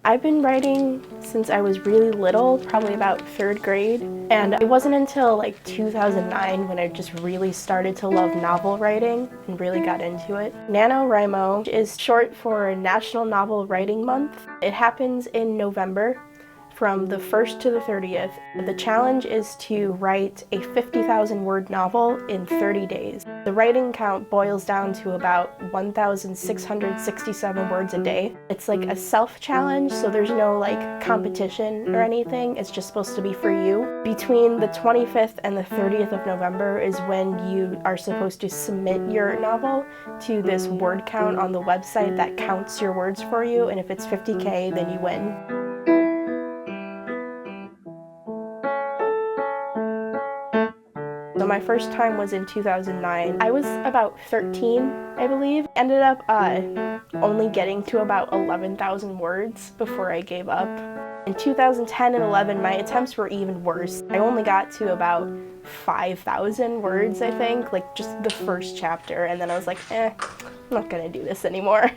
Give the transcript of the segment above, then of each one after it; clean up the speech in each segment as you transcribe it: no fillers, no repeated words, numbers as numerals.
I've been writing since I was really little, probably about 3rd grade, and it wasn't until like 2009 when I just really started to love novel writing and really got into it. NaNoWriMo is short for National Novel Writing Month. It happens in November from the 1st to the 30th. The challenge is to write a 50,000 word novel in 30 days. The writing count boils down to about 1,667 words a day. It's like a self-challenge, so there's no like competition or anything. It's just supposed to be for you. Between the 25th and the 30th of November is when you are supposed to submit your novel to this word count on the website that counts your words for you, and if it's 50K, then you win. So my first time was in 2009. I was about 13, I believe. Ended up only getting to about 11,000 words before I gave up. In 2010 and 11, my attempts were even worse. I only got to about 5,000 words, I think, like just the first chapter, and then I was like, I'm not gonna do this anymore.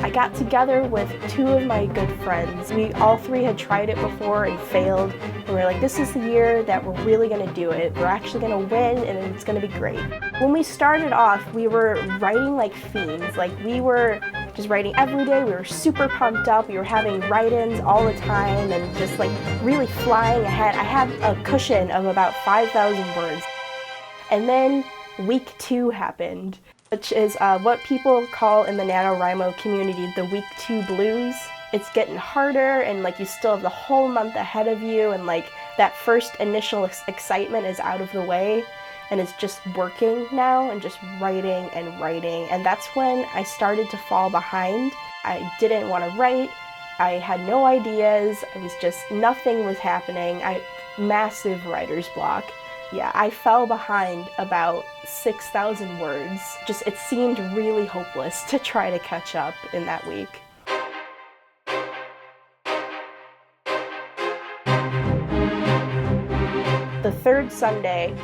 I got together with 2 of my good friends. We all 3 had tried it before and failed, and we were like, this is the year that we're really gonna do it. We're actually gonna win, and it's gonna be great. When we started off, we were writing like fiends. Like, we were just writing every day. We were super pumped up. We were having write-ins all the time and just like really flying ahead. I had a cushion of about 5,000 words. And then week 2 happened, which is what people call in the NaNoWriMo community the week 2 blues. It's getting harder, and like you still have the whole month ahead of you, and like that first initial excitement is out of the way, and it's just working now and just writing and writing. And that's when I started to fall behind. I didn't want to write. I had no ideas. It was just, nothing was happening. Massive writer's block. Yeah, I fell behind about 6,000 words. Just, it seemed really hopeless to try to catch up in that week. The 3rd Sunday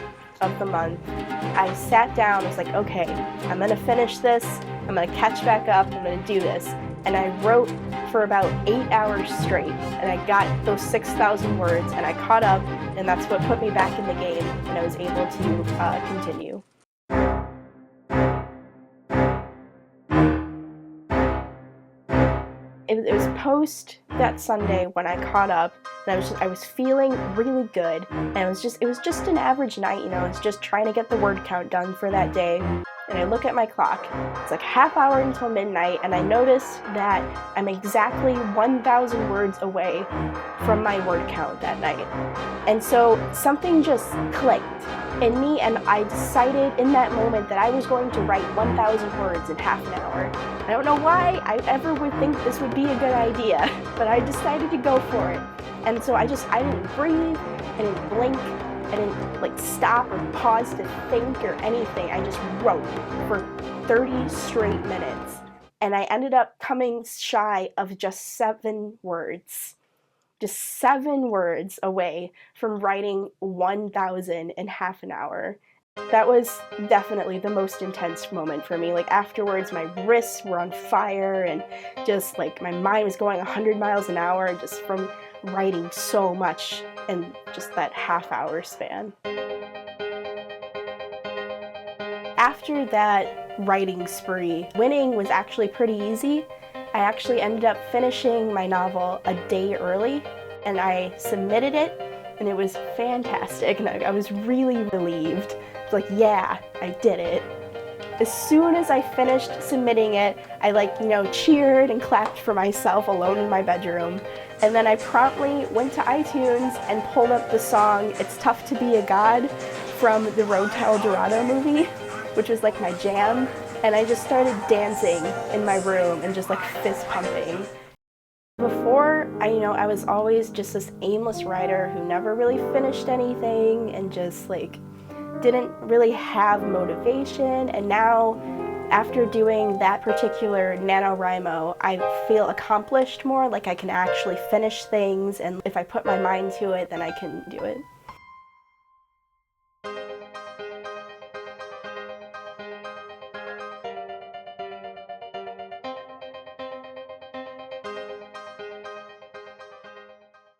of the month, I sat down, I was like, okay, I'm gonna finish this, I'm gonna catch back up, I'm gonna do this. And I wrote for about 8 hours straight, and I got those 6,000 words, and I caught up, and that's what put me back in the game, and I was able to continue. It was post that Sunday when I caught up, and I was feeling really good, and it was just an average night, you know. I was just trying to get the word count done for that day. And I look at my clock, it's like half hour until midnight, and I notice that I'm exactly 1,000 words away from my word count that night. And so something just clicked in me, and I decided in that moment that I was going to write 1,000 words in half an hour. I don't know why I ever would think this would be a good idea, but I decided to go for it. And so I didn't breathe, I didn't blink, I didn't like stop or pause to think or anything. I just wrote for 30 straight minutes. And I ended up coming shy of just 7 words. Just 7 words away from writing 1,000 in half an hour. That was definitely the most intense moment for me. Like, afterwards, my wrists were on fire, and just like my mind was going 100 miles an hour just from writing so much in just that half-hour span. After that writing spree, winning was actually pretty easy. I actually ended up finishing my novel a day early, and I submitted it, and it was fantastic, and I was really relieved. It's like, yeah, I did it. As soon as I finished submitting it, I cheered and clapped for myself alone in my bedroom. And then I promptly went to iTunes and pulled up the song "It's Tough to Be a God" from the Road to El Dorado movie, which was like my jam. And I just started dancing in my room and just like fist pumping. Before, I was always just this aimless writer who never really finished anything and just like didn't really have motivation. And now, after doing that particular NaNoWriMo, I feel accomplished more, like I can actually finish things, and if I put my mind to it, then I can do it.